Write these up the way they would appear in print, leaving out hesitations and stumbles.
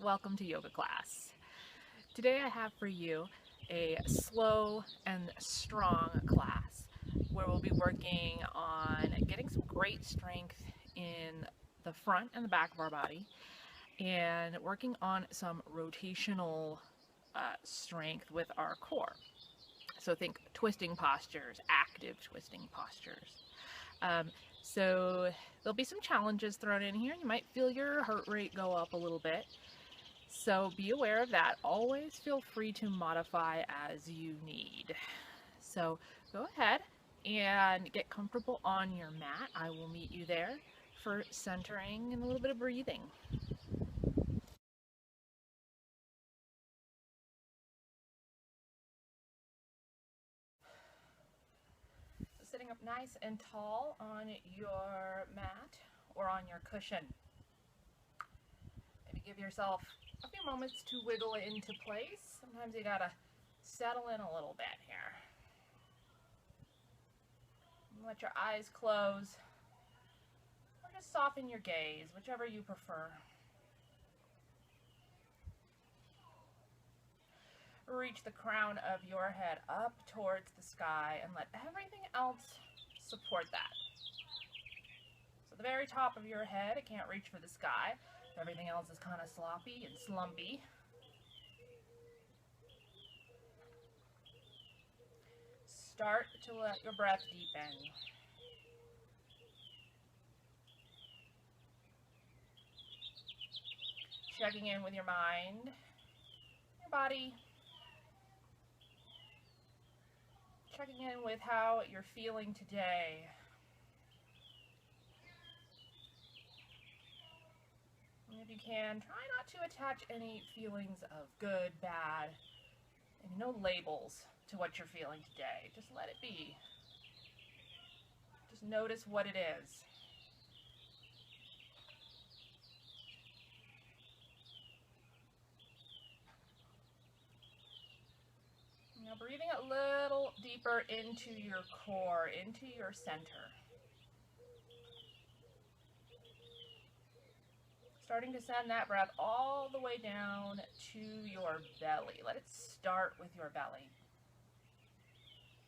Welcome to yoga class. Today I have for you a slow and strong class where we'll be working on getting some great strength in the front and the back of our body and working on some rotational strength with our core. So think twisting postures, active twisting postures. Um, so there'll be some challenges thrown in here. You might feel your heart rate go up a little bit. So be aware of that. Always feel free to modify as you need. So go ahead and get comfortable on your mat. I will meet you there for centering and a little bit of breathing. Sitting up nice and tall on your mat or on your cushion. Maybe give yourself a few moments to wiggle into place. Sometimes you gotta settle in a little bit here. Let your eyes close or just soften your gaze, whichever you prefer. Reach the crown of your head up towards the sky and let everything else support that. So the very top of your head, it can't reach for the sky. Everything else is kind of sloppy and slumpy. Start to let your breath deepen. Checking in with your mind, your body. Checking in with how you're feeling today. And if you can, try not to attach any feelings of good, bad, and no labels to what you're feeling today. Just let it be. Just notice what it is. Now breathing a little deeper into your core, into your center. Starting to send that breath all the way down to your belly. Let it start with your belly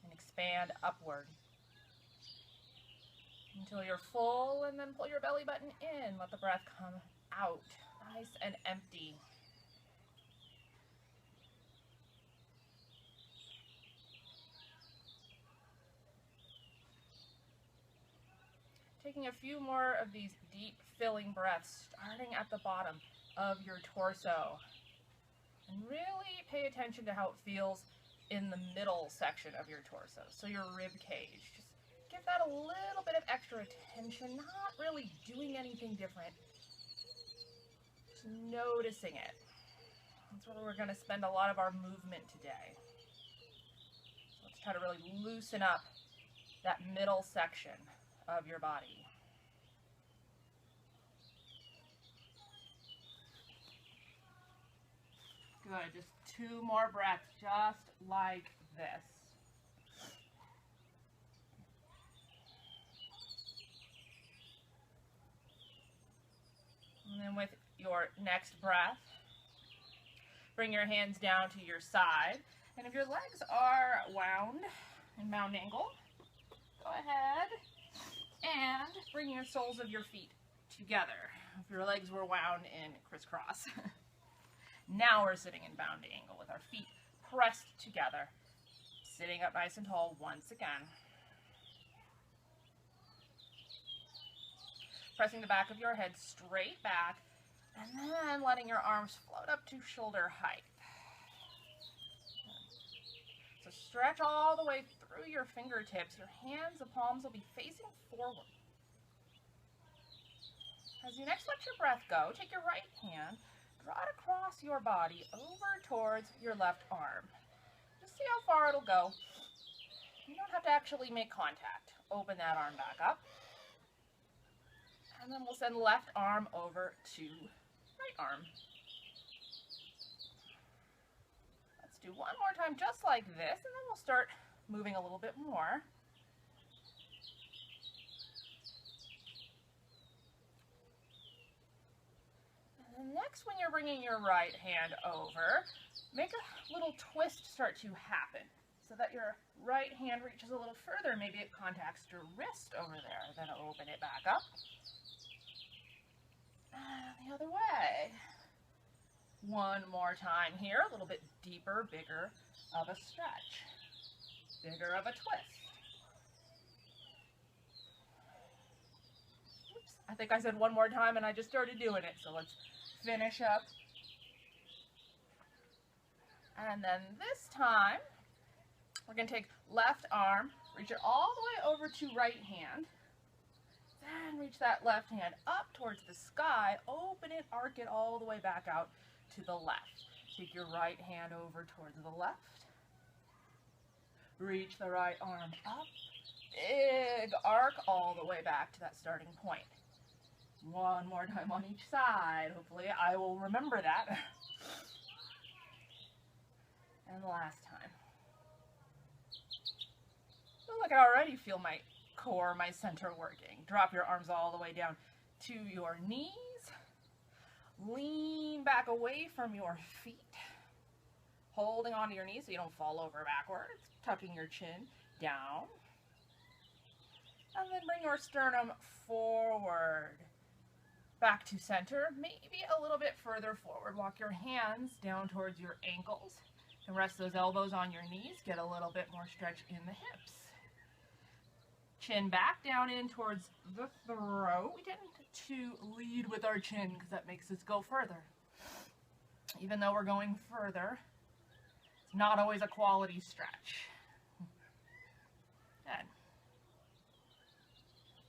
and expand upward until you're full, and then pull your belly button in. Let the breath come out nice and empty. Taking a few more of these deep filling breaths, starting at the bottom of your torso. And really pay attention to how it feels in the middle section of your torso, so your rib cage. Just give that a little bit of extra attention, not really doing anything different, just noticing it. That's where we're going to spend a lot of our movement today. So let's try to really loosen up that middle section of your body. Good, just 2 more breaths, just like this. And then with your next breath, bring your hands down to your side. And if your legs are wound in mound angle, go ahead and bring your soles of your feet together. If your legs were wound in crisscross. Now we're sitting in bound angle with our feet pressed together. Sitting up nice and tall once again. Pressing the back of your head straight back, and then letting your arms float up to shoulder height. So stretch all the way through your fingertips. Your hands, the palms will be facing forward. As you next let your breath go, take your right hand, draw it across your body over towards your left arm. Just see how far it'll go. You don't have to actually make contact. Open that arm back up. And then we'll send left arm over to right arm. Let's do one more time just like this, and then we'll start moving a little bit more. And And next, when you're bringing your right hand over, make a little twist start to happen so that your right hand reaches a little further. Maybe it contacts your wrist over there. Then open it back up. And the other way. One more time here, a little bit deeper, bigger of a stretch, bigger of a twist. Oops, I think I said one more time and I just started doing it, so let's finish up. And then this time, we're going to take left arm, reach it all the way over to right hand, then reach that left hand up towards the sky, open it, arc it all the way back out to the left. Take your right hand over towards the left. Reach the right arm up. Big arc all the way back to that starting point. One more time on each side. Hopefully I will remember that. And the last time. Look, I already feel my core, my center working. Drop your arms all the way down to your knees. Lean back away from your feet, holding onto your knees so you don't fall over backwards, tucking your chin down, and then bring your sternum forward, back to center, maybe a little bit further forward. Walk your hands down towards your ankles and rest those elbows on your knees. Get a little bit more stretch in the hips. Chin back down in towards the throat. We tend to lead with our chin because that makes us go further. Even though we're going further, it's not always a quality stretch. Good.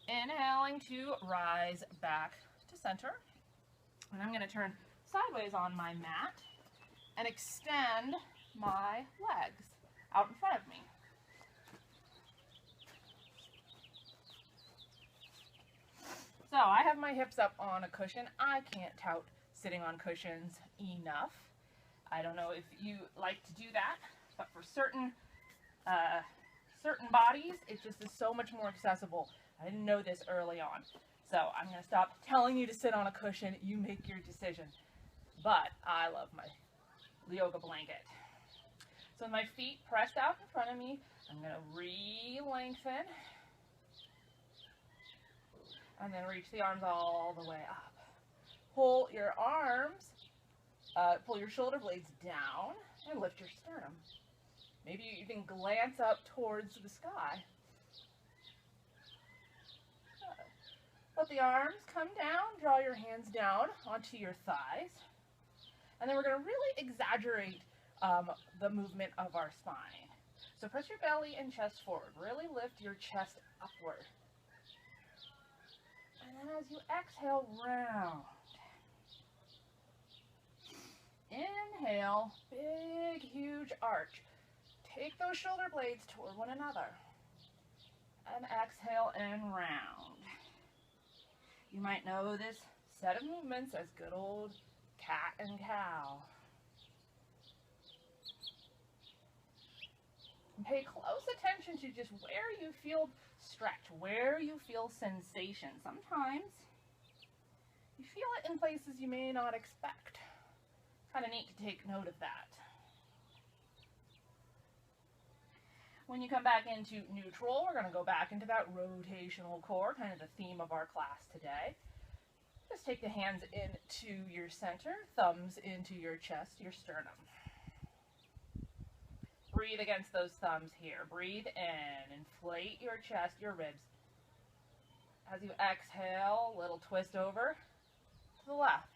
Inhaling to rise back to center. And I'm going to turn sideways on my mat and extend my legs out in front of me. So I have my hips up on a cushion. I can't tout sitting on cushions enough. I don't know if you like to do that, but for certain bodies, it just is so much more accessible. I didn't know this early on. So I'm going to stop telling you to sit on a cushion. You make your decision. But I love my yoga blanket. So my feet pressed out in front of me. I'm going to re-lengthen. And then reach the arms all the way up. Pull your arms, pull your shoulder blades down and lift your sternum. Maybe you even glance up towards the sky. Let the arms come down, draw your hands down onto your thighs. And then we're going to really exaggerate the movement of our spine. So press your belly and chest forward. Really lift your chest upward. And then as you exhale, round. Inhale, big, huge arch. Take those shoulder blades toward one another. And exhale and round. You might know this set of movements as good old cat and cow. And pay close attention to just where you feel stretch, where you feel sensation. Sometimes you feel it in places you may not expect. Kind of neat to take note of that. When you come back into neutral, we're going to go back into that rotational core, kind of the theme of our class today. Just take the hands into your center, thumbs into your chest, your sternum. Breathe against those thumbs here. Breathe in, inflate your chest, your ribs. As you exhale, little twist over to the left.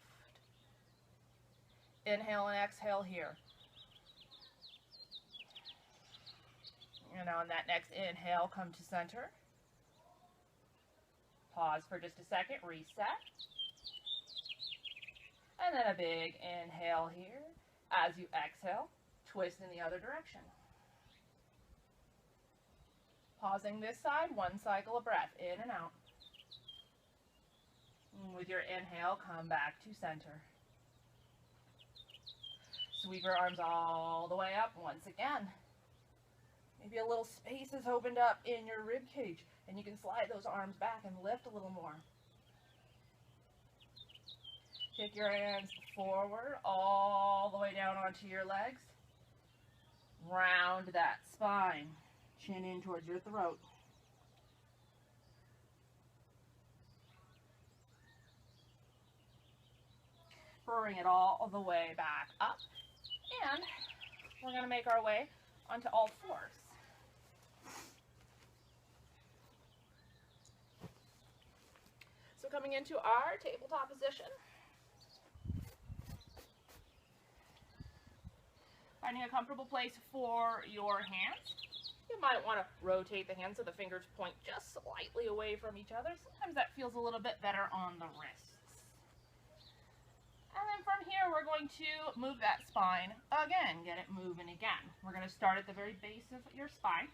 Inhale and exhale here. And on that next inhale, come to center. Pause for just a second, reset. And then a big inhale here. As you exhale, twist in the other direction. Pausing this side, one cycle of breath, in and out. And with your inhale, come back to center. Sweep your arms all the way up once again. Maybe a little space has opened up in your rib cage, and you can slide those arms back and lift a little more. Take your hands forward all the way down onto your legs. Round that spine. Chin in towards your throat. Bring it all the way back up. And we're going to make our way onto all fours. So coming into our tabletop position. Finding a comfortable place for your hands. You might want to rotate the hands so the fingers point just slightly away from each other. Sometimes that feels a little bit better on the wrists. And then from here, we're going to move that spine again. Get it moving again. We're going to start at the very base of your spine.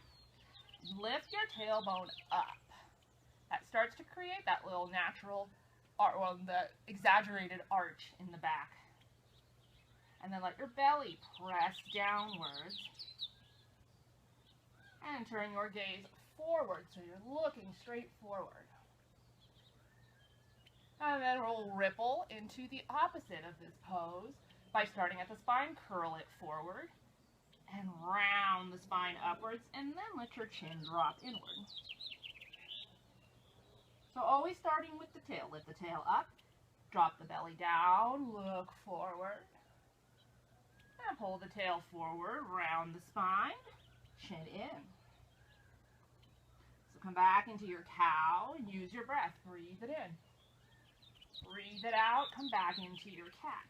Lift your tailbone up. That starts to create that little natural, well, the exaggerated arch in the back. And then let your belly press downwards. And turn your gaze forward so you're looking straight forward. And then we'll ripple into the opposite of this pose by starting at the spine, curl it forward, and round the spine upwards, and then let your chin drop inward. So always starting with the tail. Lift the tail up, drop the belly down, look forward. And pull the tail forward, round the spine, chin in. So come back into your cow and use your breath. Breathe it in. Breathe it out, come back into your cat.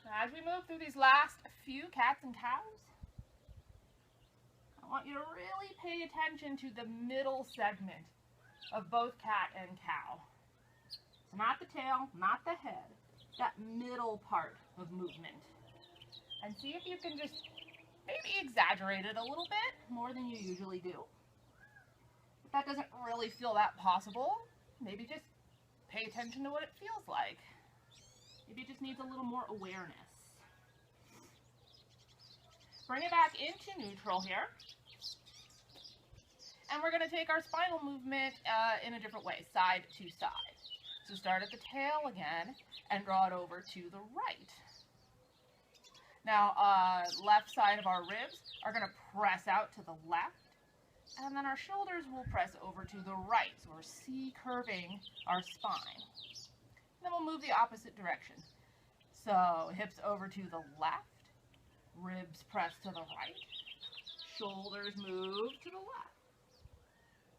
As we move through these last few cats and cows, I want you to really pay attention to the middle segment of both cat and cow. So not the tail, not the head, that middle part of movement. And see if you can just maybe exaggerate it a little bit more than you usually do. If that doesn't really feel that possible, maybe just pay attention to what it feels like. Maybe it just needs a little more awareness. Bring it back into neutral here. And we're going to take our spinal movement in a different way, side to side. So start at the tail again and draw it over to the right. Now, left side of our ribs are going to press out to the left, and then our shoulders will press over to the right. So we're C-curving our spine. Then we'll move the opposite direction. So hips over to the left, ribs press to the right, shoulders move to the left.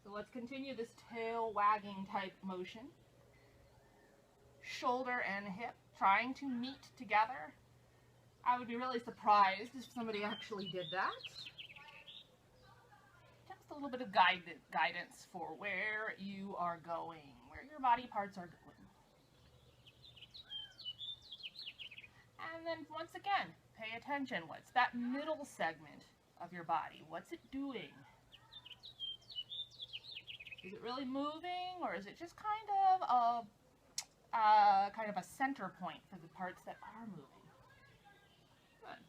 So let's continue this tail wagging type motion. Shoulder and hip trying to meet together. I would be really surprised if somebody actually did that. Just a little bit of guidance for where you are going, where your body parts are going. And then once again, pay attention. What's that middle segment of your body? What's it doing? Is it really moving, or is it just kind of a center point for the parts that are moving? Good.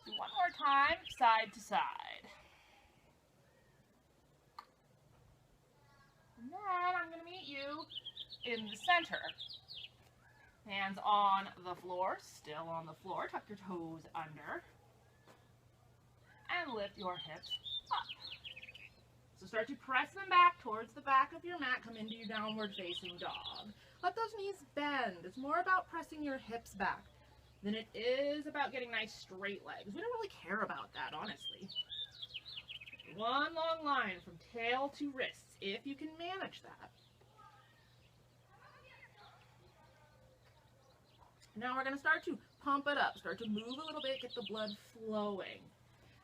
Do one more time, side to side. And then I'm going to meet you in the center. Hands on the floor, still on the floor. Tuck your toes under. And lift your hips up. So start to press them back towards the back of your mat. Come into your downward facing dog. Let those knees bend. It's more about pressing your hips back than it is about getting nice straight legs. We don't really care about that, honestly. One long line from tail to wrists, if you can manage that. Now we're going to start to pump it up. Start to move a little bit, get the blood flowing.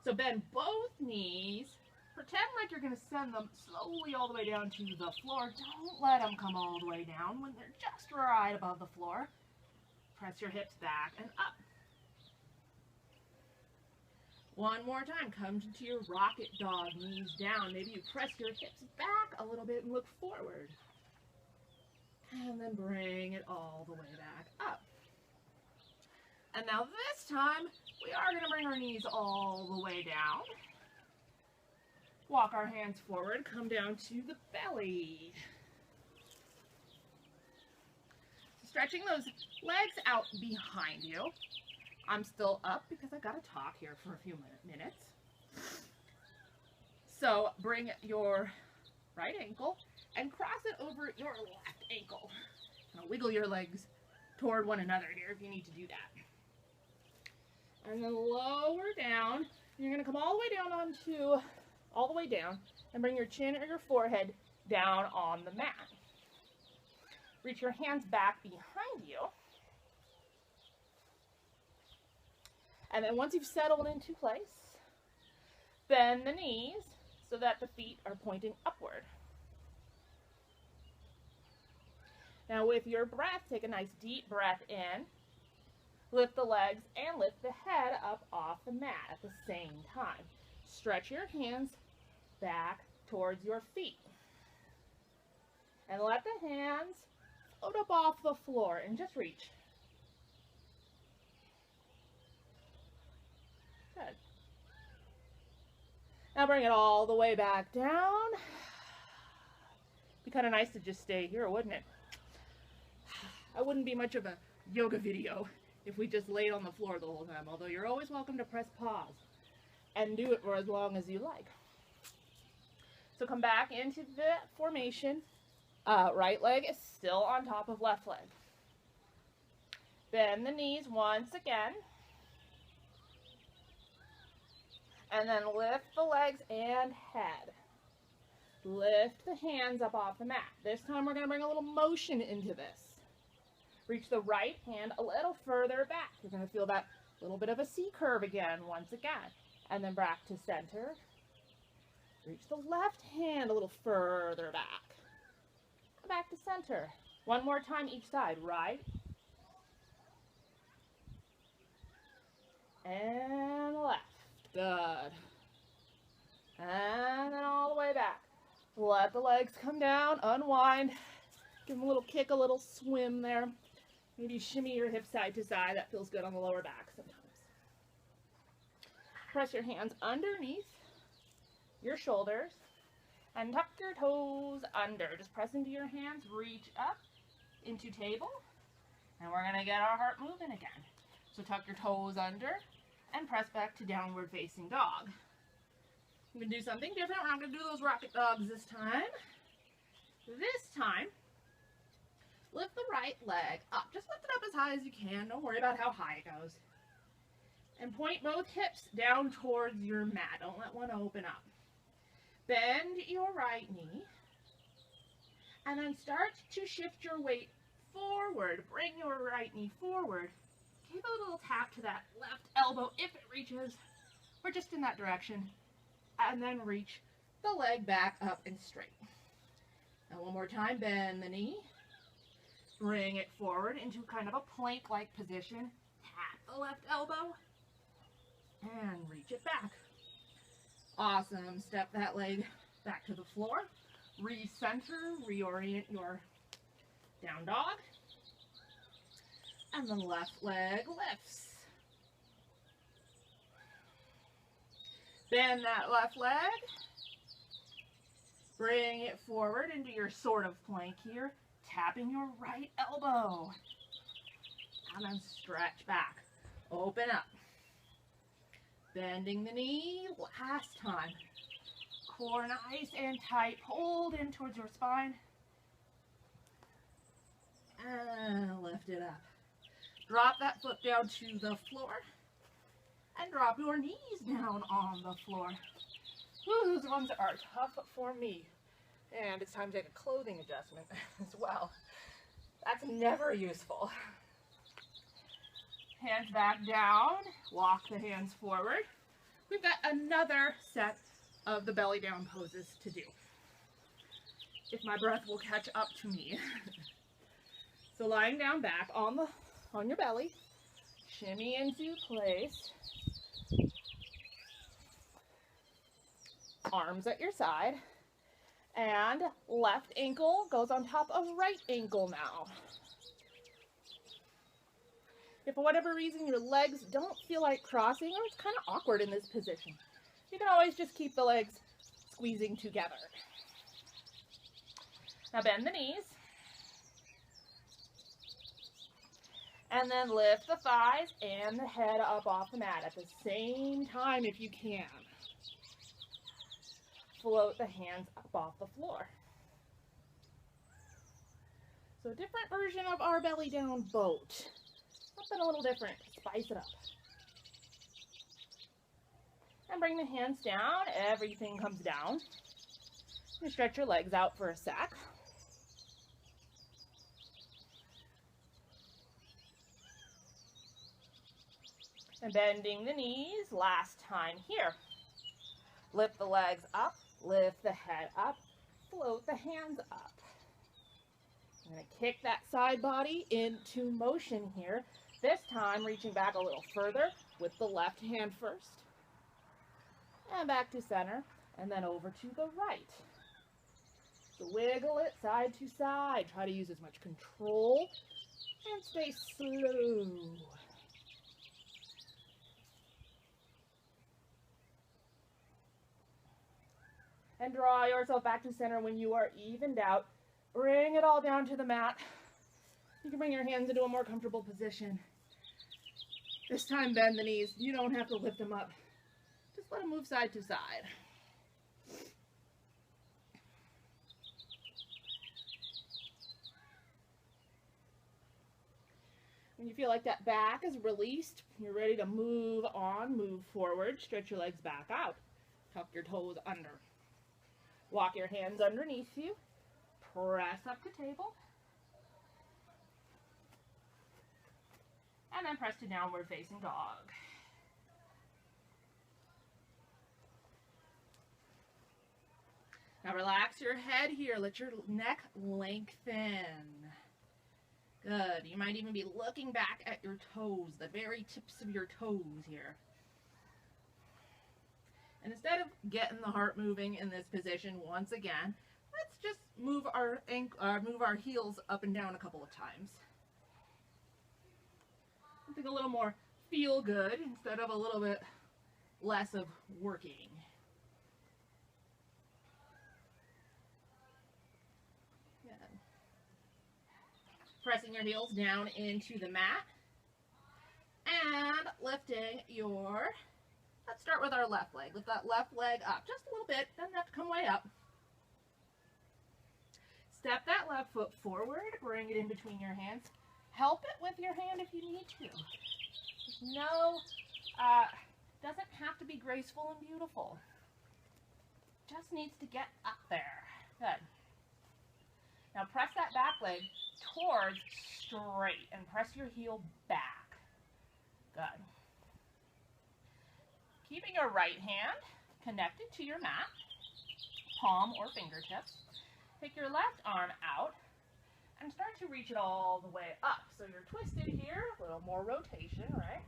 So bend both knees. Pretend like you're going to send them slowly all the way down to the floor. Don't let them come all the way down. When they're just right above the floor, press your hips back and up. One more time. Come to your rocket dog, knees down. Maybe you press your hips back a little bit and look forward. And then bring it all the way back up. And now this time, we are going to bring our knees all the way down. Walk our hands forward, come down to the belly. Stretching those legs out behind you. I'm still up because I gotta talk here for a few minutes. So bring your right ankle and cross it over your left ankle. Now wiggle your legs toward one another here if you need to do that. And then lower down. You're gonna come all the way down all the way down, and bring your chin or your forehead down on the mat. Reach your hands back behind you. And then once you've settled into place, bend the knees so that the feet are pointing upward. Now with your breath, take a nice deep breath in. Lift the legs and lift the head up off the mat at the same time. Stretch your hands back towards your feet. And let the hands float up off the floor and just reach. Good. Now bring it all the way back down. Be kind of nice to just stay here, wouldn't it? I wouldn't be much of a yoga video if we just laid on the floor the whole time, although you're always welcome to press pause and do it for as long as you like. So come back into the formation. Right leg is still on top of left leg. Bend the knees once again. And then lift the legs and head. Lift the hands up off the mat. This time we're going to bring a little motion into this. Reach the right hand a little further back. You're going to feel that little bit of a C curve again, once again. And then back to center. Reach the left hand a little further back. Back to center. One more time each side. Right. And left. Good. And then all the way back. Let the legs come down. Unwind. Give them a little kick, a little swim there. Maybe shimmy your hips side to side. That feels good on the lower back sometimes. Press your hands underneath your shoulders and tuck your toes under. Just press into your hands, reach up into table, and we're going to get our heart moving again. So tuck your toes under and press back to downward facing dog. We're going to do something different. We're not going to do those rocket dogs this time. This time, lift the right leg up. Just lift it up as high as you can. Don't worry about how high it goes. And point both hips down towards your mat. Don't let one open up. Bend your right knee. And then start to shift your weight forward. Bring your right knee forward. Give a little tap to that left elbow if it reaches, or just in that direction. And then reach the leg back up and straight. Now one more time, bend the knee. Bring it forward into kind of a plank-like position. Tap the left elbow. And reach it back. Awesome. Step that leg back to the floor. Recenter, reorient your down dog. And the left leg lifts. Bend that left leg. Bring it forward into your sort of plank here. Tapping your right elbow. And then stretch back. Open up. Bending the knee, last time. Core nice and tight. Hold in towards your spine. And lift it up. Drop that foot down to the floor. And drop your knees down on the floor. Ooh, those ones are tough for me. And it's time to take a clothing adjustment as well. That's never useful. Hands back down, walk the hands forward. We've got another set of the belly down poses to do, if my breath will catch up to me. So lying down back on your belly, shimmy into place. Arms at your side, and left ankle goes on top of right ankle now. If for whatever reason your legs don't feel like crossing, or it's kind of awkward in this position, you can always just keep the legs squeezing together. Now bend the knees. And then lift the thighs and the head up off the mat at the same time if you can. Float the hands up off the floor. So a different version of our belly down boat. Something a little different. Spice it up. And bring the hands down. Everything comes down. You stretch your legs out for a sec. And bending the knees, last time here. Lift the legs up, lift the head up, float the hands up. I'm going to kick that side body into motion here. This time reaching back a little further with the left hand first. And back to center, and then over to the right. So wiggle it side to side. Try to use as much control and stay slow. And draw yourself back to center when you are evened out. Bring it all down to the mat. You can bring your hands into a more comfortable position. This time bend the knees. You don't have to lift them up. Just let them move side to side. When you feel like that back is released, you're ready to move on, move forward. Stretch your legs back out. Tuck your toes under. Walk your hands underneath you. Press up to table. And then press to downward facing dog. Now relax your head here. Let your neck lengthen. Good. You might even be looking back at your toes, the very tips of your toes here. And instead of getting the heart moving in this position once again, let's just move our heels up and down a couple of times. Something a little more feel good instead of a little bit less of working. Good. Pressing your heels down into the mat and lifting your... Let's start with our left leg. Lift that left leg up just a little bit. Doesn't have to come way up. Step that left foot forward. Bring it in between your hands. Help it with your hand if you need to. Doesn't have to be graceful and beautiful. Just needs to get up there. Good. Now press that back leg towards straight and press your heel back. Good. Keeping your right hand connected to your mat, palm or fingertips. Take your left arm out and start to reach it all the way up. So you're twisted here, a little more rotation, right?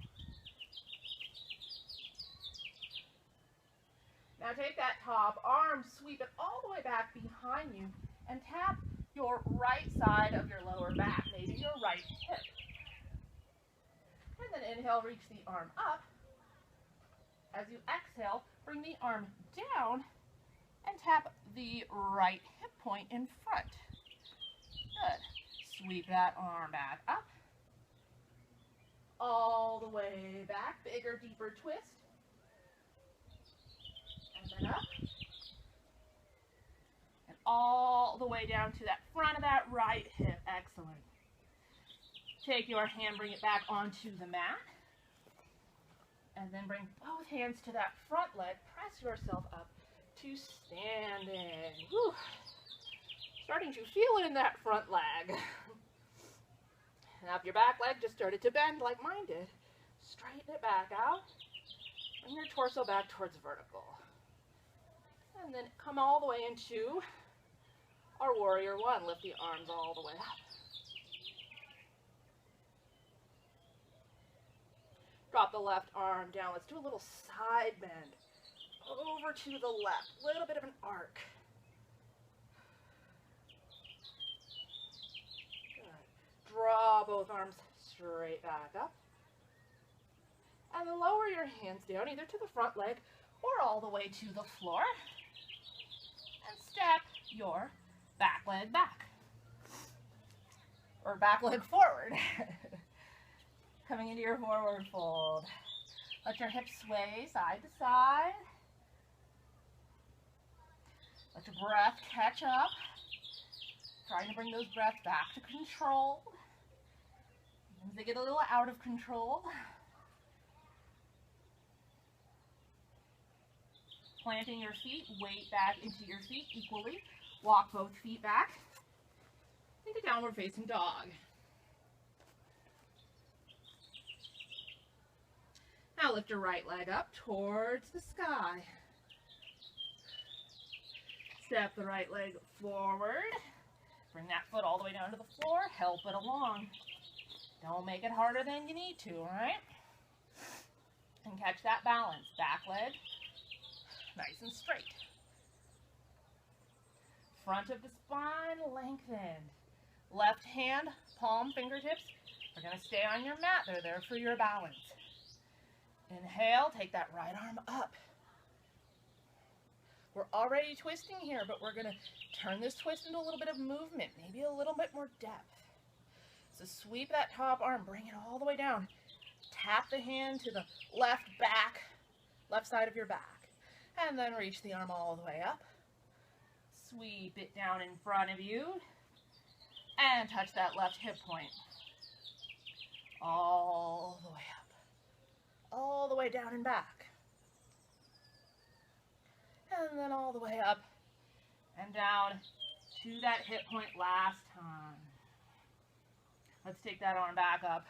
Now take that top arm, sweep it all the way back behind you, and tap your right side of your lower back, maybe your right hip. And then inhale, reach the arm up. As you exhale, bring the arm down and tap the right hip point in front. Good. Sweep that arm back up. All the way back. Bigger, deeper twist. And then up. And all the way down to that front of that right hip. Excellent. Take your hand, bring it back onto the mat. And then bring both hands to that front leg. Press yourself up to standing. Whew. Starting to feel it in that front leg. Now if your back leg just started to bend like mine did, straighten it back out. Bring your torso back towards vertical. And then come all the way into our warrior one. Lift the arms all the way up. Drop the left arm down. Let's do a little side bend. Over to the left. A little bit of an arc. Good. Draw both arms straight back up. And then lower your hands down either to the front leg or all the way to the floor. your back leg back. Or back leg forward. Coming into your forward fold. Let your hips sway side to side. Let your breath catch up. Trying to bring those breaths back to control. As they get a little out of control. Planting your feet, weight back into your feet equally. Walk both feet back into downward facing dog. Now lift your right leg up towards the sky. Step the right leg forward. Bring that foot all the way down to the floor. Help it along. Don't make it harder than you need to, all right? And catch that balance. Back leg, nice and straight. Front of the spine lengthened. Left hand, palm, fingertips are going to stay on your mat. They're there for your balance. Inhale, take that right arm up. We're already twisting here, but we're going to turn this twist into a little bit of movement, maybe a little bit more depth. So sweep that top arm, bring it all the way down. Tap the hand to the left back, left side of your back. And then reach the arm all the way up. Sweep it down in front of you. And touch that left hip point. All the way up. All the way down and back. And then all the way up and down to that hip point last time. Let's take that arm back up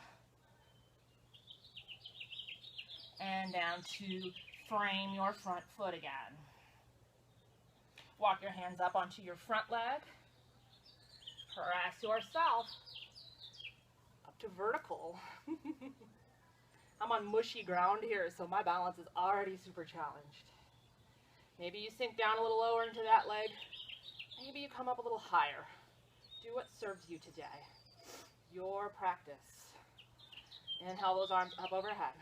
and down to frame your front foot again. Walk your hands up onto your front leg. Press yourself up to vertical. I'm on mushy ground here, so my balance is already super challenged. Maybe you sink down a little lower into that leg. Maybe you come up a little higher. Do what serves you today. Your practice. Inhale those arms up overhead.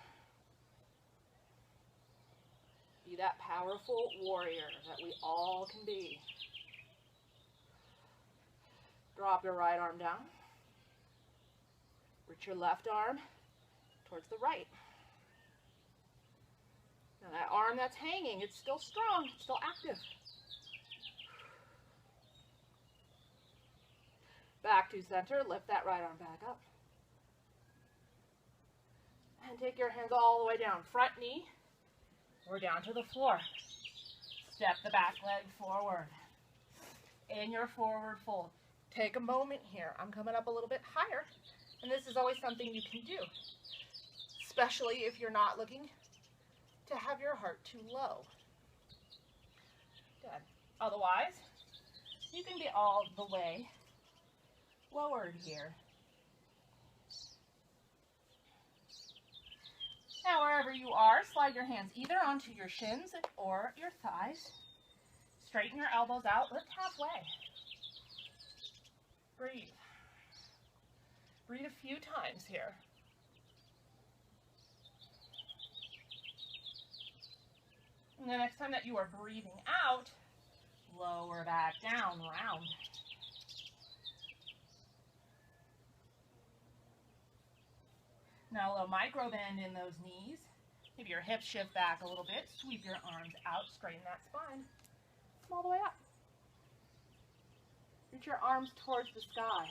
Be that powerful warrior that we all can be. Drop your right arm down. Reach your left arm towards the right. Now that arm that's hanging, it's still strong, it's still active. Back to center, lift that right arm back up. And take your hands all the way down. Front knee, we're down to the floor. Step the back leg forward. In your forward fold. Take a moment here. I'm coming up a little bit higher, and this is always something you can do, especially if you're not looking to have your heart too low. Good. Otherwise, you can be all the way lowered here. Now, wherever you are, slide your hands either onto your shins or your thighs. Straighten your elbows out, lift halfway. Breathe. Breathe a few times here. And the next time that you are breathing out, lower back down, round. Now a little micro bend in those knees. Maybe your hips shift back a little bit. Sweep your arms out, straighten that spine. Come all the way up. Reach your arms towards the sky.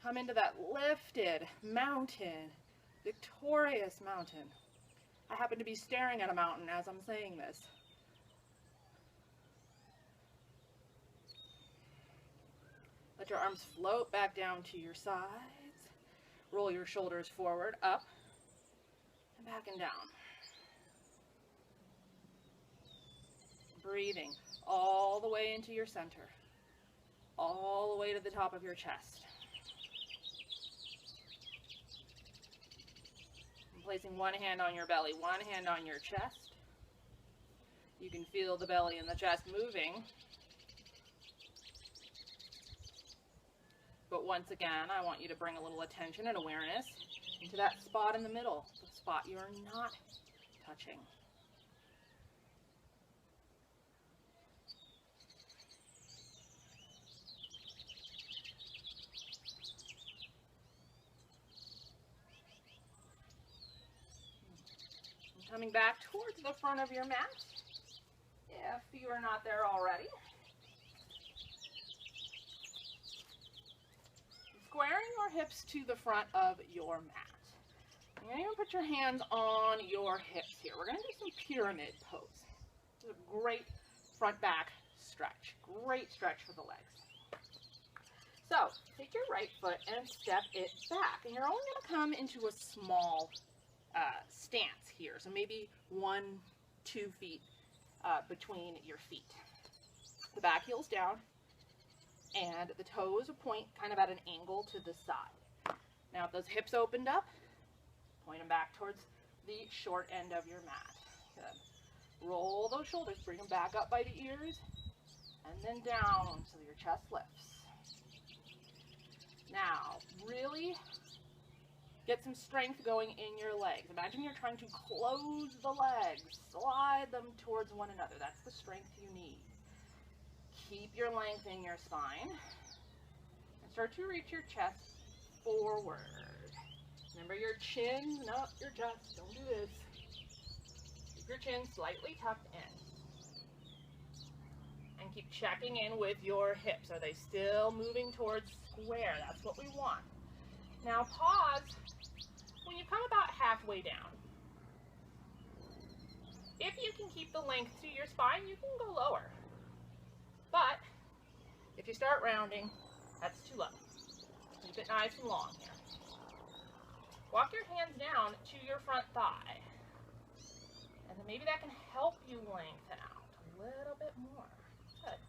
Come into that lifted mountain, victorious mountain. I happen to be staring at a mountain as I'm saying this. Let your arms float back down to your sides. Roll your shoulders forward, up, and back and down. Breathing all the way into your center, all the way to the top of your chest. And placing one hand on your belly, one hand on your chest. You can feel the belly and the chest moving. But once again, I want you to bring a little attention and awareness into that spot in the middle, the spot you're not touching. Coming back towards the front of your mat, if you are not there already. Squaring your hips to the front of your mat. You're going to put your hands on your hips here. We're going to do some pyramid pose. This is a great front back stretch. Great stretch for the legs. So take your right foot and step it back. And you're only going to come into a small stance here. So maybe 1-2 feet between your feet. The back heel's down and the toes point kind of at an angle to the side. Now if those hips opened up, point them back towards the short end of your mat. Good. Roll those shoulders, bring them back up by the ears, and then down so your chest lifts. Now, really get some strength going in your legs. Imagine you're trying to close the legs, slide them towards one another. That's the strength you need. Keep your length in your spine and start to reach your chest forward. Remember your chin, not your chest. Don't do this. Keep your chin slightly tucked in. And keep checking in with your hips. Are they still moving towards square? That's what we want. Now pause when you come about halfway down. If you can keep the length to your spine, you can go lower. But if you start rounding, that's too low. Keep it nice and long here. Walk your hands down to your front thigh. And then maybe that can help you lengthen out a little bit more. Good.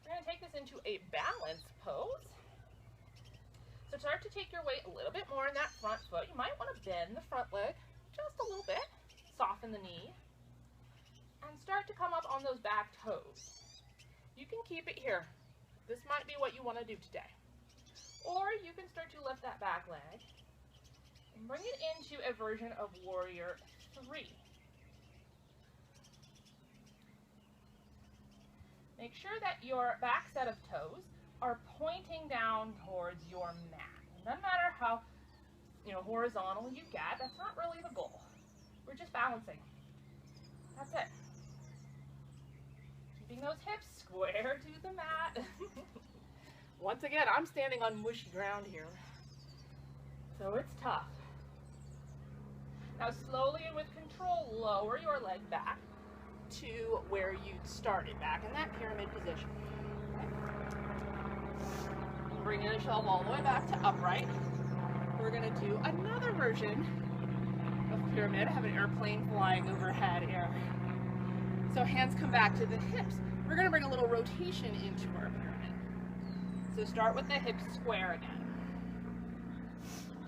We're going to take this into a balance pose. So start to take your weight a little bit more in that front foot. You might want to bend the front leg just a little bit. Soften the knee. And start to come up on those back toes. You can keep it here. This might be what you want to do today. Or you can start to lift that back leg and bring it into a version of Warrior 3. Make sure that your back set of toes are pointing down towards your mat. It doesn't matter how horizontal you get, that's not really the goal. We're just balancing. That's it. Keeping those hips square to the mat. Once again, I'm standing on mushy ground here, so it's tough. Now slowly and with control, lower your leg back to where you started, back in that pyramid position. Okay. Bringing the shelf all the way back to upright. We're going to do another version of pyramid. I have an airplane flying overhead here. So hands come back to the hips. We're going to bring a little rotation into our pyramid. So start with the hips square again.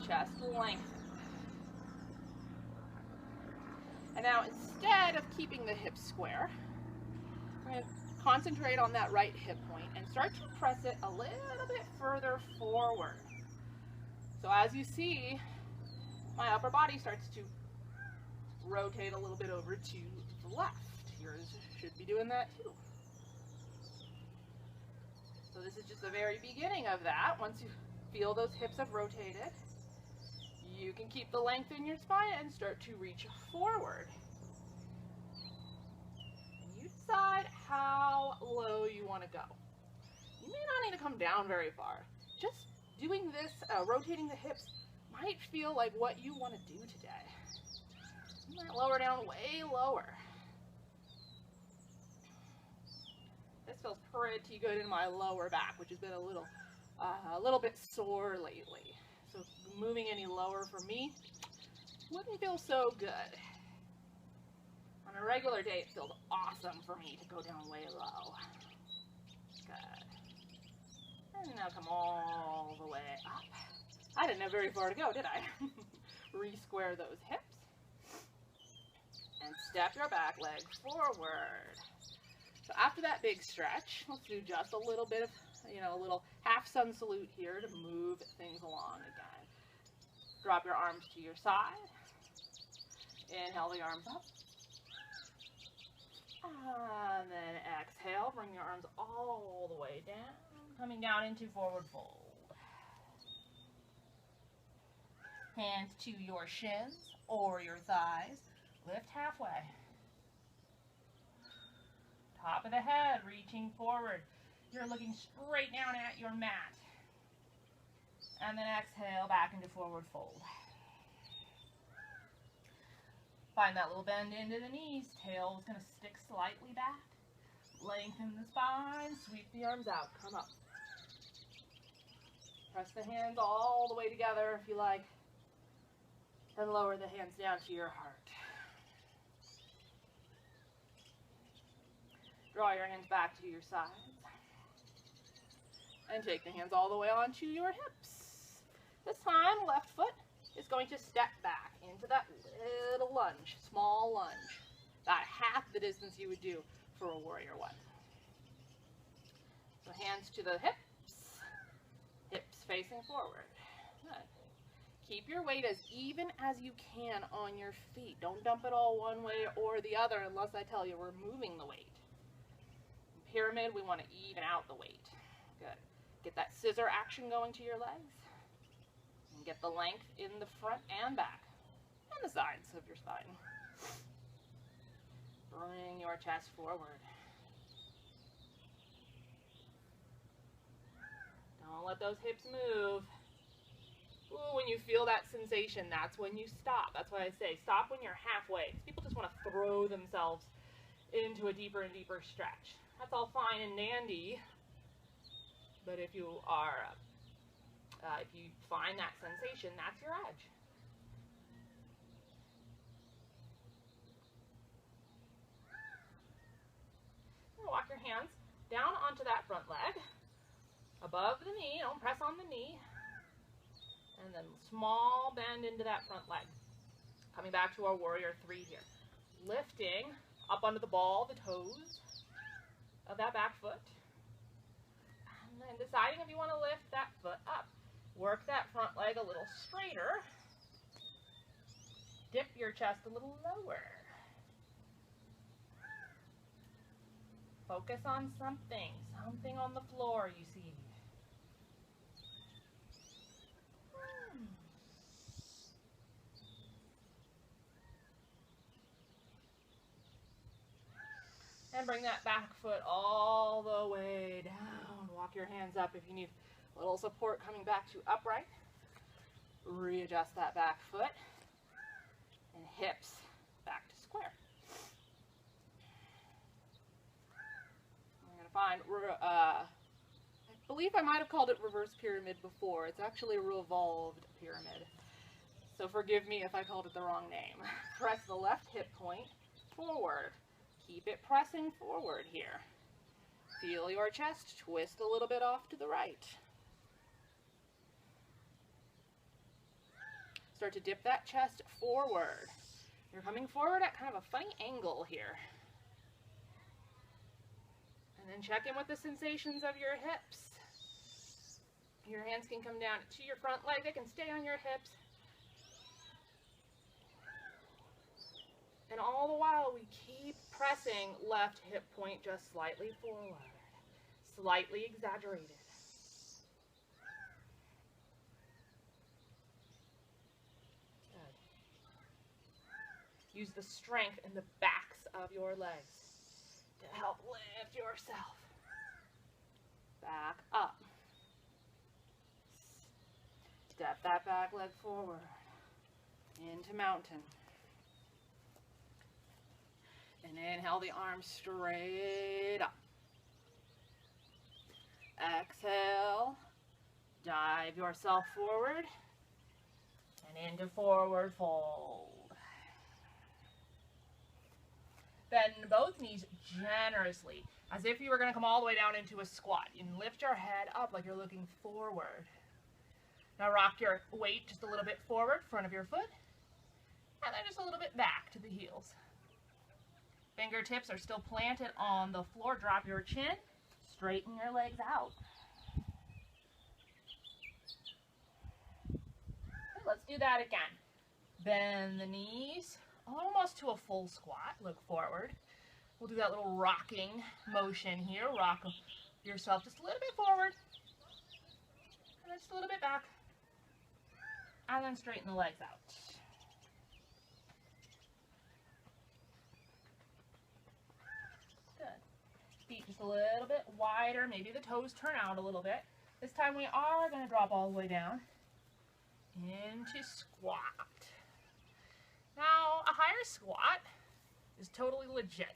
Chest length. And now instead of keeping the hips square, we're going to concentrate on that right hip point and start to press it a little bit further forward. So as you see, my upper body starts to rotate a little bit over to the left. Yours should be doing that too. So this is just the very beginning of that. Once you feel those hips have rotated, you can keep the length in your spine and start to reach forward. And you decide how low you want to go. You may not need to come down very far. Just doing this, rotating the hips, might feel like what you want to do today. You might lower down way lower. This feels pretty good in my lower back, which has been a little bit sore lately. So moving any lower for me wouldn't feel so good. On a regular day, it feels awesome for me to go down way low. Good. And now come all the way up. I didn't have very far to go, did I? Re-square those hips. And step your back leg forward. So after that big stretch, let's do just a little bit of, a little half sun salute here to move things along again. Drop your arms to your side. Inhale the arms up. And then exhale, bring your arms all the way down, coming down into forward fold. Hands to your shins or your thighs. Lift halfway. Top of the head, reaching forward. You're looking straight down at your mat. And then exhale back into forward fold. Find that little bend into the knees. Tail's going to stick slightly back. Lengthen the spine. Sweep the arms out. Come up. Press the hands all the way together if you like. Then lower the hands down to your heart. Draw your hands back to your sides. And take the hands all the way onto your hips. This time, left foot is going to step back into that little lunge, small lunge. About half the distance you would do for a warrior one. So hands to the hips, hips facing forward. Good. Keep your weight as even as you can on your feet. Don't dump it all one way or the other unless I tell you we're moving the weight. In pyramid, we want to even out the weight. Good. Get that scissor action going to your legs. And get the length in the front and back. And the sides of your spine. Bring your chest forward. Don't let those hips move. Ooh, when you feel that sensation, that's when you stop. That's why I say stop when you're halfway. People just want to throw themselves into a deeper and deeper stretch. That's all fine and dandy. But if you are, if you find that sensation, that's your edge. Walk your hands down onto that front leg, above the knee. Don't press on the knee. And then small bend into that front leg. Coming back to our warrior three here. Lifting up onto the ball, the toes of that back foot. And then deciding if you want to lift that foot up. Work that front leg a little straighter. Dip your chest a little lower. Focus on something on the floor you see. And bring that back foot all the way down. Walk your hands up if you need a little support coming back to upright. Readjust that back foot. And hips back to square. I'm going to find, I believe I might have called it reverse pyramid before. It's actually a revolved pyramid. So forgive me if I called it the wrong name. Press the left hip point forward. Keep it pressing forward here. Feel your chest twist a little bit off to the right. Start to dip that chest forward. You're coming forward at kind of a funny angle here. And then check in with the sensations of your hips. Your hands can come down to your front leg. They can stay on your hips. And all the while, we keep pressing left hip point just slightly forward. Slightly exaggerated. Good. Use the strength in the backs of your legs to help lift yourself back up. Step that back leg forward into mountain. And inhale the arms straight up. Exhale, dive yourself forward and into forward fold. Bend both knees generously, as if you were going to come all the way down into a squat. And lift your head up like you're looking forward. Now rock your weight just a little bit forward, front of your foot, and then just a little bit back to the heels. Fingertips are still planted on the floor. Drop your chin. Straighten your legs out. Okay, let's do that again. Bend the knees almost to a full squat. Look forward. We'll do that little rocking motion here. Rock yourself just a little bit forward. And then just a little bit back. and then straighten the legs out. Good. Feet just a little bit wider, maybe the toes turn out a little bit. This time we are going to drop all the way down into squat. Now, a higher squat is totally legit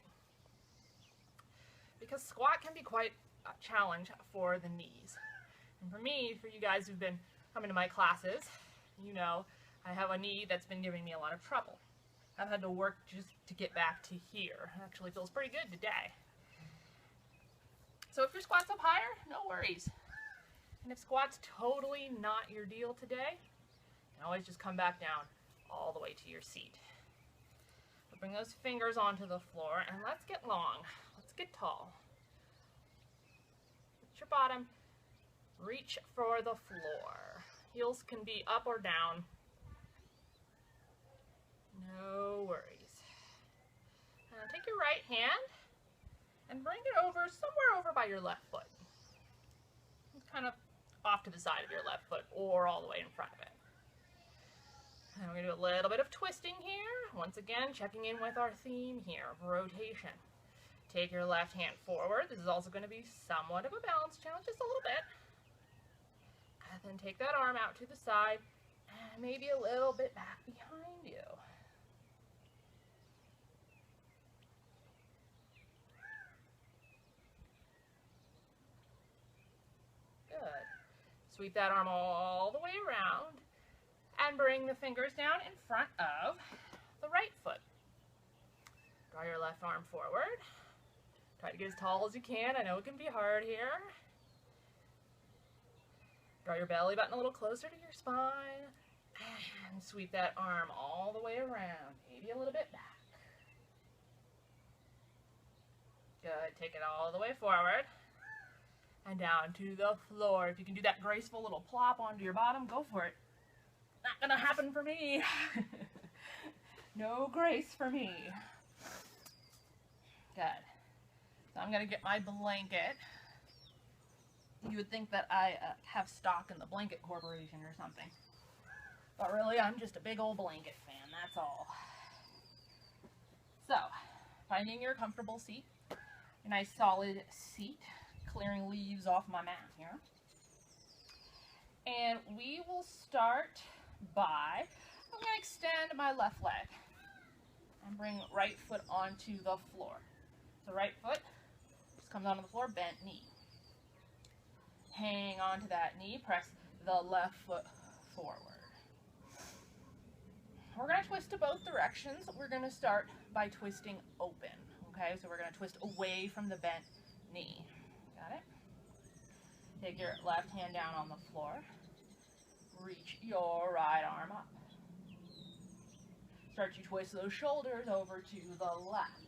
because squat can be quite a challenge for the knees. And for me, for you guys who've been coming to my classes, you know I have a knee that's been giving me a lot of trouble. I've had to work just to get back to here. It actually feels pretty good today. So if your squat's up higher, no worries. And if squat's totally not your deal today, you can always just come back down all the way to your seat. So bring those fingers onto the floor and let's get long. Let's get tall. Lift your bottom. Reach for the floor. Heels can be up or down. No worries. Now take your right hand and bring it over somewhere over by your left foot. It's kind of off to the side of your left foot or all the way in front of it. And we're going to do a little bit of twisting here. Once again, checking in with our theme here of rotation. Take your left hand forward. This is also going to be somewhat of a balance challenge, just a little bit. And then take that arm out to the side and maybe a little bit back behind you. Good. Sweep that arm all the way around and bring the fingers down in front of the right foot. Draw your left arm forward. Try to get as tall as you can. I know it can be hard here. Draw your belly button a little closer to your spine and sweep that arm all the way around, maybe a little bit back. Good. Take it all the way forward and down to the floor. If you can do that graceful little plop onto your bottom, go for it. Not gonna happen for me. No grace for me. Good. So I'm gonna get my blanket. You would think that I have stock in the Blanket Corporation or something. But really, I'm just a big old blanket fan, that's all. So, finding your comfortable seat. A nice solid seat. Clearing leaves off my mat here. And we will start by, I'm going to extend my left leg and bring right foot onto the floor. So right foot just comes onto the floor, bent knee. Hang on to that knee, press the left foot forward. We're going to twist to both directions. We're going to start by twisting open. Okay, so we're going to twist away from the bent knee. Got it? Take your left hand down on the floor. Reach your right arm up. Start to twist those shoulders over to the left.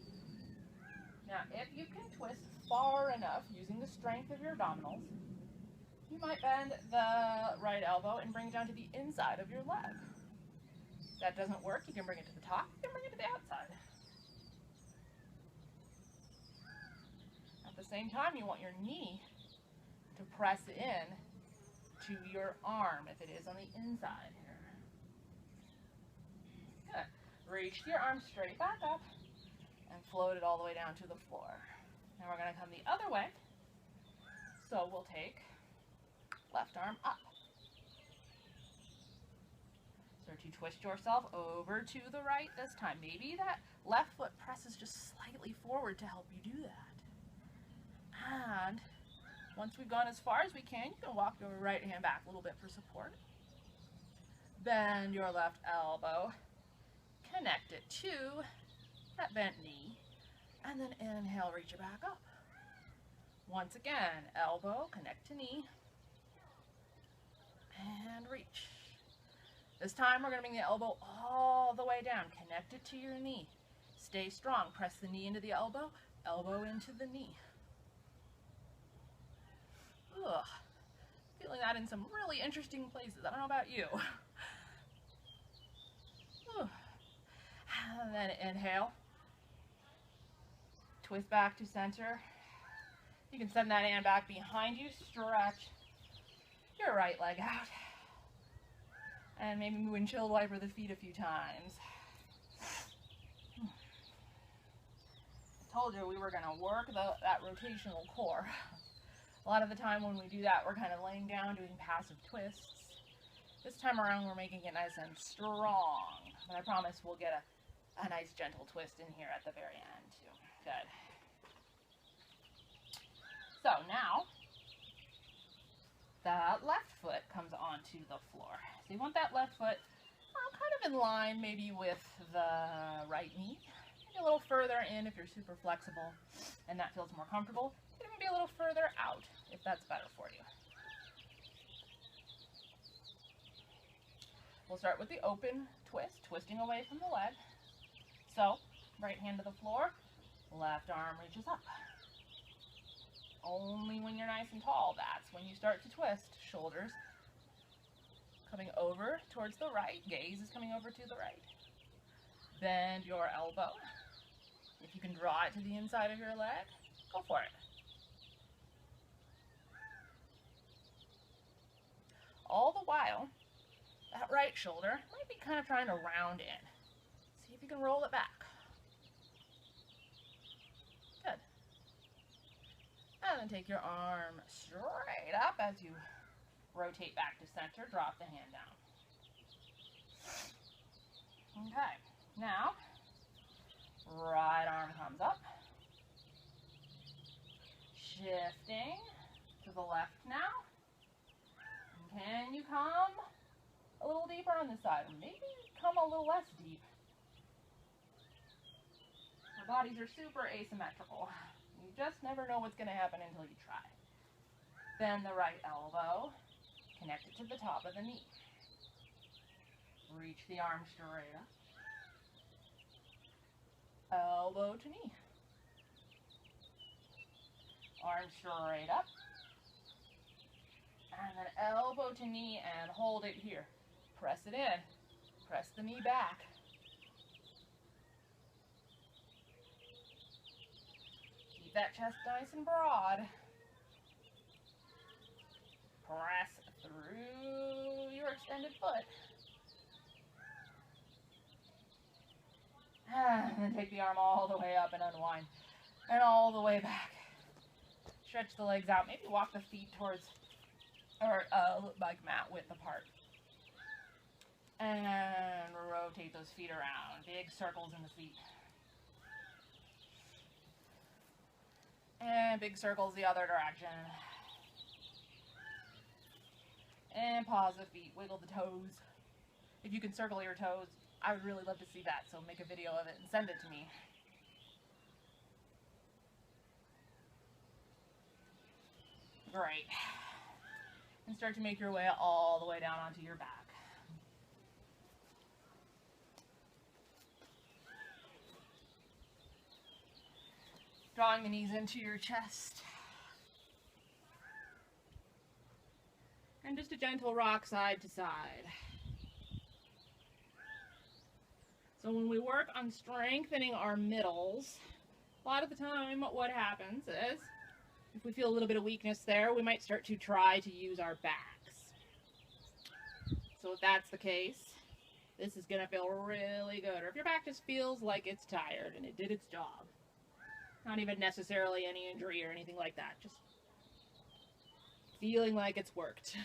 Now, if you can twist far enough using the strength of your abdominals, you might bend the right elbow and bring it down to the inside of your leg. If that doesn't work, you can bring it to the top, you can bring it to the outside. At the same time, you want your knee to press in to your arm if it is on the inside here. Good. Reach your arm straight back up and float it all the way down to the floor. Now we're going to come the other way. So we'll take left arm up. Start to twist yourself over to the right this time. Maybe that left foot presses just slightly forward to help you do that. And once we've gone as far as we can, you can walk your right hand back a little bit for support. Bend your left elbow. Connect it to that bent knee. And then inhale, reach it back up. Once again, elbow, connect to knee. And reach. This time we're going to bring the elbow all the way down. Connect it to your knee. Stay strong. Press the knee into the elbow, elbow into the knee. Ugh. Feeling that in some really interesting places. I don't know about you. And then inhale. Twist back to center. You can send that hand back behind you. Stretch your right leg out. And maybe windshield wiper the feet a few times. I told you we were going to work that rotational core. A lot of the time when we do that, we're kind of laying down, doing passive twists. This time around, we're making it nice and strong. But I promise we'll get a nice gentle twist in here at the very end, too. Good. So now, the left foot comes onto the floor. So you want that left foot kind of in line maybe with the right knee. Maybe a little further in if you're super flexible and that feels more comfortable. It can be a little further out if that's better for you. We'll start with the open twist, twisting away from the leg. So, right hand to the floor, left arm reaches up. Only when you're nice and tall, that's when you start to twist. Shoulders coming over towards the right, gaze is coming over to the right. Bend your elbow. If you can draw it to the inside of your leg, go for it. All the while, that right shoulder might be kind of trying to round in. See if you can roll it back. Good. And then take your arm straight up as you rotate back to center. Drop the hand down. Okay. Now, right arm comes up. Shifting to the left now. Can you come a little deeper on this side? Maybe come a little less deep. Our bodies are super asymmetrical. You just never know what's going to happen until you try. Bend the right elbow. Connect it to the top of the knee. Reach the arm straight up. Elbow to knee. Arm straight up. And then elbow to knee and hold it here. Press it in. Press the knee back. Keep that chest nice and broad. Press through your extended foot. And then take the arm all the way up and unwind. And all the way back. Stretch the legs out. Maybe walk the feet towards, or like mat width apart. And rotate those feet around. Big circles in the feet. And big circles the other direction. And pause the feet. Wiggle the toes. If you can circle your toes, I would really love to see that. So make a video of it and send it to me. Great. And start to make your way all the way down onto your back. Drawing the knees into your chest. And just a gentle rock side to side. So when we work on strengthening our middles, a lot of the time what happens is, if we feel a little bit of weakness there, we might start to try to use our backs. So if that's the case, this is going to feel really good. Or if your back just feels like it's tired and it did its job. Not even necessarily any injury or anything like that. Just feeling like it's worked.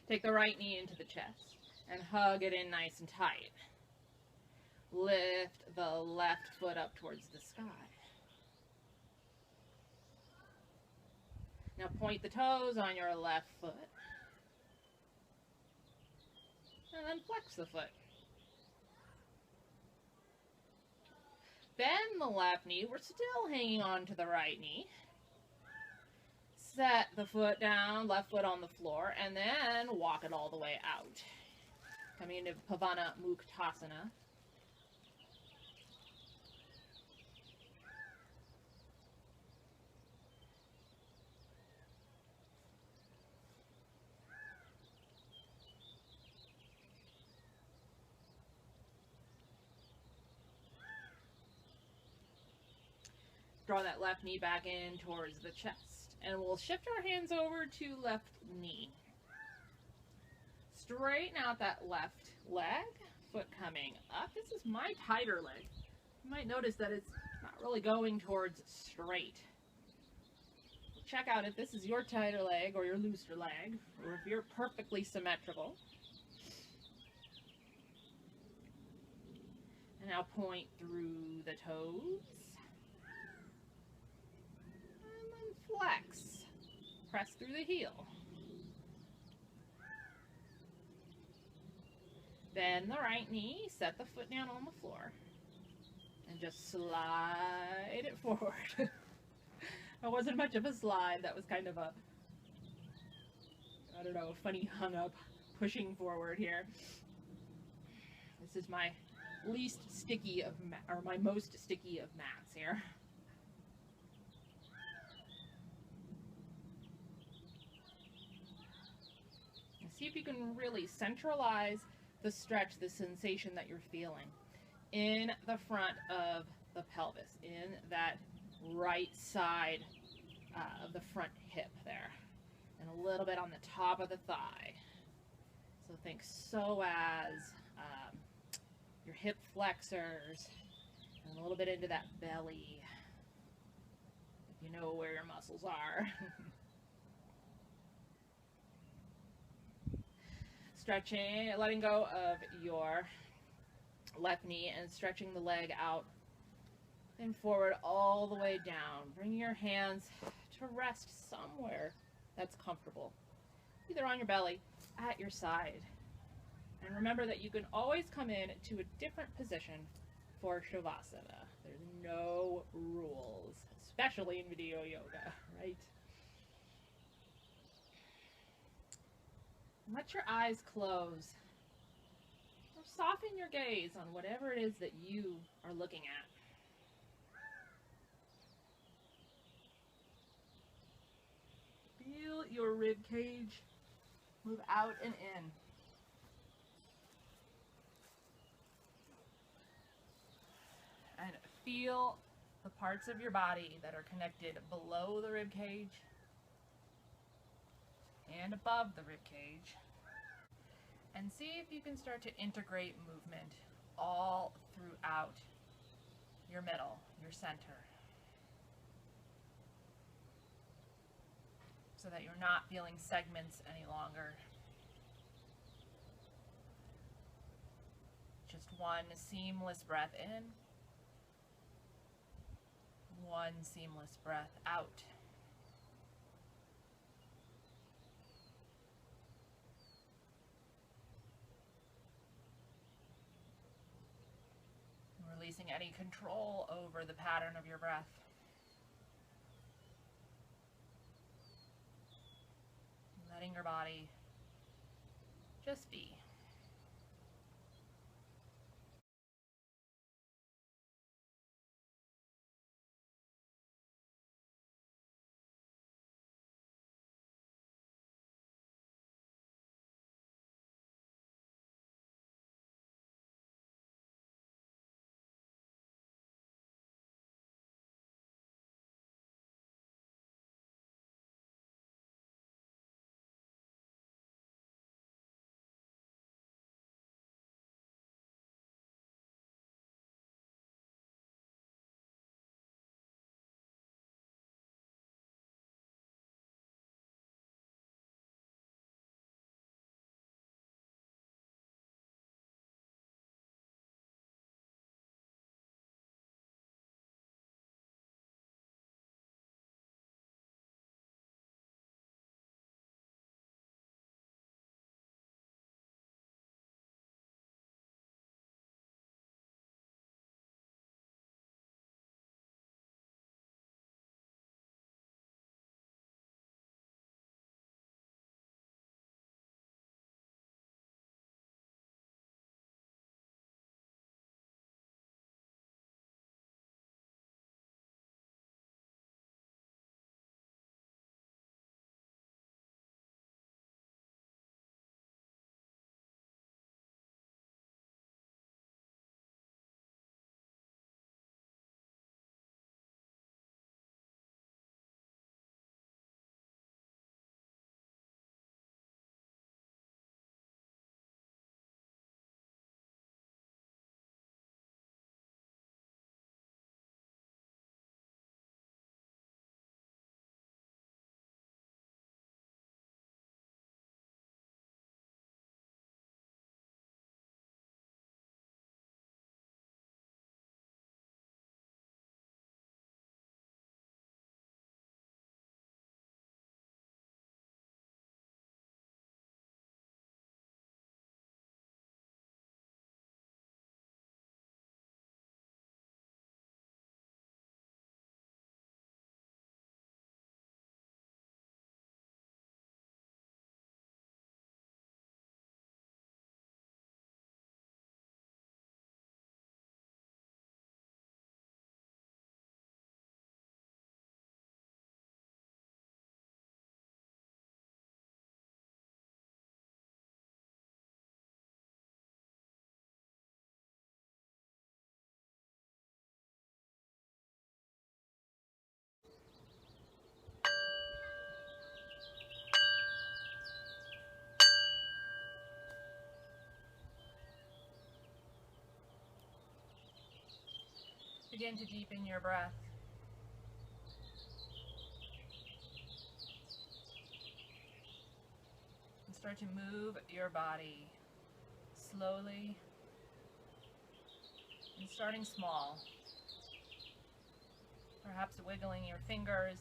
Take the right knee into the chest and hug it in nice and tight. Lift the left foot up towards the sky. Now point the toes on your left foot. And then flex the foot. Bend the left knee. We're still hanging on to the right knee. Set the foot down, left foot on the floor, and then walk it all the way out. Coming into Pavana Muktasana. Draw that left knee back in towards the chest. And we'll shift our hands over to left knee. straighten out that left leg, foot coming up. This is my tighter leg. You might notice that it's not really going towards straight. Check out if this is your tighter leg or your looser leg, or if you're perfectly symmetrical. And now point through the toes. And then flex. Press through the heel. Bend the right knee, set the foot down on the floor, and just slide it forward. That wasn't much of a slide, that was kind of a, I don't know, funny hung up pushing forward here. This is my least sticky of, or my most sticky of mats here. And see if you can really centralize the stretch, the sensation that you're feeling in the front of the pelvis, in that right side of the front hip there, and a little bit on the top of the thigh. So think psoas, your hip flexors, and a little bit into that belly, if you know where your muscles are. Stretching, letting go of your left knee and stretching the leg out and forward all the way down. Bring your hands to rest somewhere that's comfortable, either on your belly, at your side. And remember that you can always come in to a different position for Shavasana. There's no rules, especially in video yoga, right? Let your eyes close. Or soften your gaze on whatever it is that you are looking at. Feel your rib cage move out and in. And feel the parts of your body that are connected below the rib cage and above the rib cage. And see if you can start to integrate movement all throughout your middle, your center, so that you're not feeling segments any longer. Just one seamless breath in, one seamless breath out. Releasing any control over the pattern of your breath. Letting your body just be. Begin to deepen your breath. And start to move your body slowly and starting small. Perhaps wiggling your fingers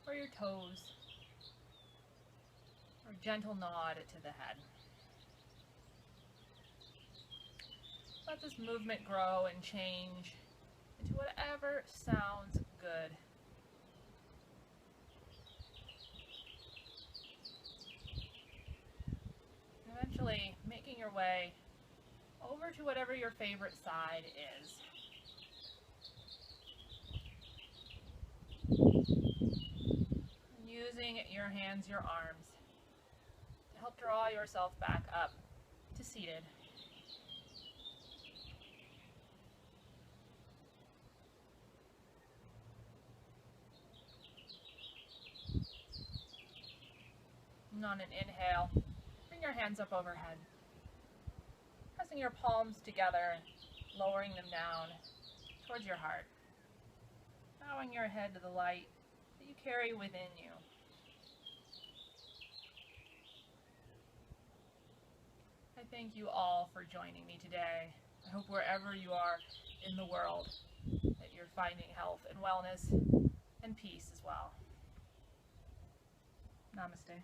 or your toes, or a gentle nod to the head. Let this movement grow and change into whatever sounds good. Eventually making your way over to whatever your favorite side is. And using your hands, your arms, to help draw yourself back up to seated. And on an inhale, bring your hands up overhead, pressing your palms together, lowering them down towards your heart, bowing your head to the light that you carry within you. I thank you all for joining me today. I hope wherever you are in the world that you're finding health and wellness and peace as well. Namaste.